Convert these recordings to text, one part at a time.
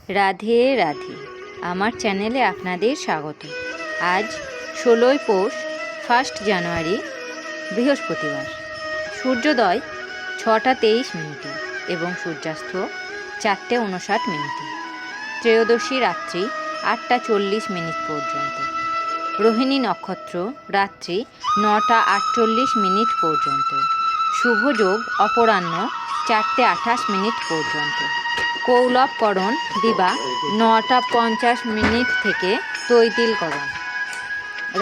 রাধে রাধে, আমার চ্যানেলে আপনাদের স্বাগত। আজ 16ই পৌষ, 1 জানুয়ারি, বৃহস্পতিবার। সূর্যোদয় 6টা 23 মিনিটে এবং সূর্যাস্ত 4টে 59 মিনিটে। ত্রয়োদশী রাত্রি 8টা 40 মিনিট পর্যন্ত। রোহিণী নক্ষত্র রাত্রি 9টা 48 মিনিট পর্যন্ত। শুভযোগ অপরাহ্ন 4টে 28 মিনিট পর্যন্ত। কৌলবকরণ দিবা 9টা 50 মিনিট থেকে তৈতিলকরণ।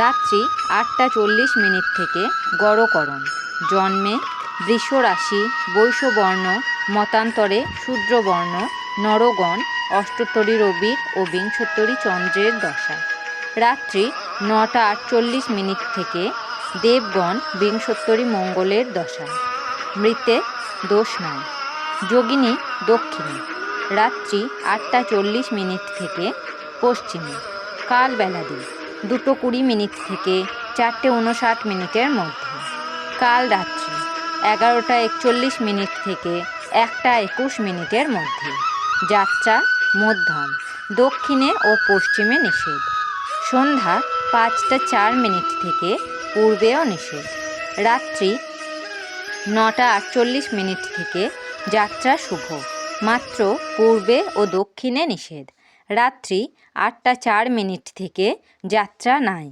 রাত্রি 8টা 40 মিনিট থেকে গড়করণ। জন্মে বৃষ রাশি, বৈশ্যবর্ণ, মতান্তরে শূদ্রবর্ণ, নরগণ, অষ্টোত্তরী রবির ও বিংশোত্তরী চন্দ্রের দশা। রাত্রি 9টা 48 মিনিট থেকে দেবগণ, বিংশোত্তরী মঙ্গলের দশা। মৃতে দোষ নাই। যোগিনী দক্ষিণে রাত্রি 8টা 40 মিনিট থেকে পশ্চিমে। কাল বেলাদি 2টো 20 মিনিট থেকে 4টে 59 মিনিটের মধ্যে। কাল রাত্রি 11টা 41 মিনিট থেকে 1টা 21 মিনিটের মধ্যে। যাত্রা মধ্যম, দক্ষিণে ও পশ্চিমে নিষেধ। সন্ধ্যা 5টা 4 মিনিট থেকে পূর্বেও নিষেধ। রাত্রি 9টা 48 মিনিট থেকে যাত্রা শুভ, মাত্র পূর্বে ও দক্ষিণে নিষেধ। রাত্রি 8টা 4 মিনিট থেকে যাত্রা নাই।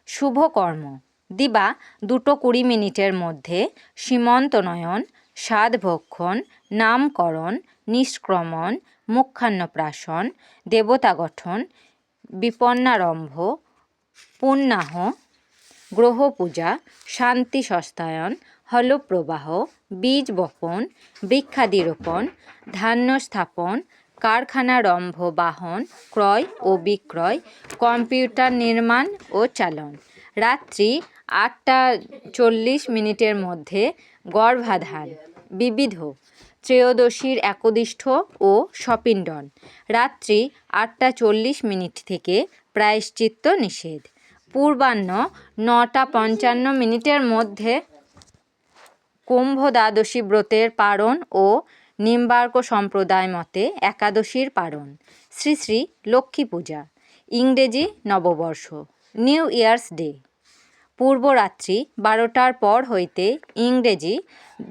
শুভ কর্ম দিবা 2টো 20 মিনিটের মধ্যে সীমন্তনয়ন, সাধভক্ষণ, নামকরণ, নিষ্ক্রমণ, মুখান্নপ্রাশন, দেবতা গঠন, বিপন্নারম্ভ, পুণ্যাহ, গ্রহ পূজা, শান্তি সস্তায়ন, হলপ্রবাহ, বীজ বপন, বৃক্ষাদিরোপণ, ধান্য স্থাপন, কারখানারম্ভ, বাহন ক্রয় ও বিক্রয়, কম্পিউটার নির্মাণ ও চালন। রাত্রি 8টা 40 মিনিটের মধ্যে গর্ভাধান, বিবিধ, ত্রয়োদশীর একদিষ্ঠ ও সপিণ্ডন। রাত্রি 8টা 40 মিনিট থেকে প্রায়শ্চিত্ত নিষেধ। পূর্বাহ্ন 9টা 55 মিনিটের মধ্যে কুম্ভ দ্বাদশী ব্রতের পারণ ও নিম্বার্ক সম্প্রদায় মতে একাদশীর পারণ। শ্রী শ্রী লক্ষ্মী পূজা, ইংরেজি নববর্ষ, নিউ ইয়ার্স ডে। পূর্বরাত্রি 12টার পর হইতে ইংরেজি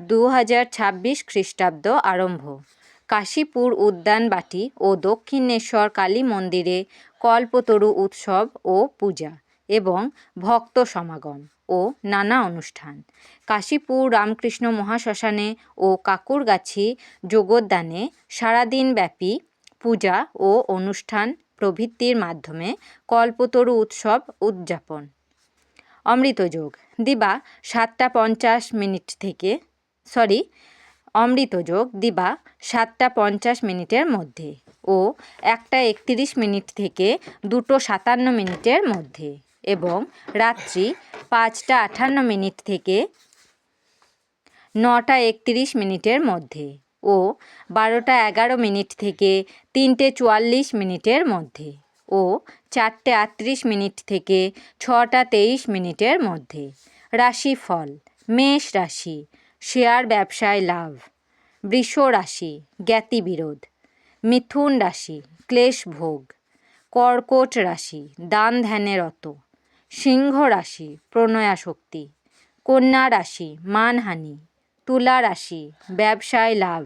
2026 খ্রিস্টাব্দ আরম্ভ। কাশীপুর উদ্যানবাটি ও দক্ষিণেশ্বর কালী মন্দিরে কল্পতরু উৎসব ও পূজা এবং ভক্ত সমাগম ও নানা অনুষ্ঠান। কাশীপুর রামকৃষ্ণ মহাশ্মশানে ও কাকুরগাছি যোগোদ্যানে সারাদিনব্যাপী পূজা ও অনুষ্ঠান প্রভৃতির মাধ্যমে কল্পতরু উৎসব উদযাপন। অমৃতযোগ দিবা 7টা 50 মিনিট থেকে অমৃতযোগ দিবা 7টা 50 মিনিটের মধ্যে ও 1টা 31 মিনিট থেকে 2টো 57 মিনিটের মধ্যে এবং রাত্রি 5টা 58 মিনিট থেকে 9টা 31 মিনিটের মধ্যে ও 12টা 11 মিনিট থেকে 3টে 44 মিনিটের মধ্যে ও 4টে 38 মিনিট থেকে 6টা 23 মিনিটের মধ্যে। রাশিফল: মেষ রাশি, শেয়ার ব্যবসায় লাভ। বৃষ রাশি, জ্ঞাতিবিরোধ। মিথুন রাশি, ক্লেশ ভোগ। কর্কট রাশি, দান ধ্যানে রত। সিংহ রাশি, প্রণয়াসক্তি। কন্যা রাশি, মানহানি। তুলা রাশি, ব্যবসায় লাভ।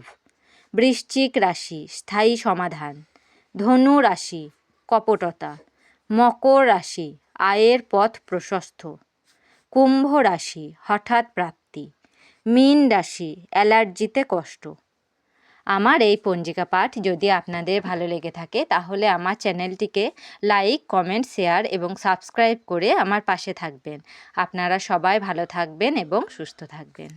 বৃশ্চিক রাশি, স্থায়ী সমাধান। ধনু রাশি, কপটতা। মকর রাশি, আয়ের পথ প্রশস্ত। কুম্ভ রাশি, হঠাৎ প্রাপ্তি। মীন রাশি, অ্যালার্জিতে কষ্ট। আমার এই পঞ্জিকা পাঠ যদি আপনাদের ভালো লেগে থাকে তাহলে আমার চ্যানেলটিকে লাইক, কমেন্ট, শেয়ার এবং সাবস্ক্রাইব করে আমার পাশে থাকবেন। আপনারা সবাই ভালো থাকবেন এবং সুস্থ থাকবেন।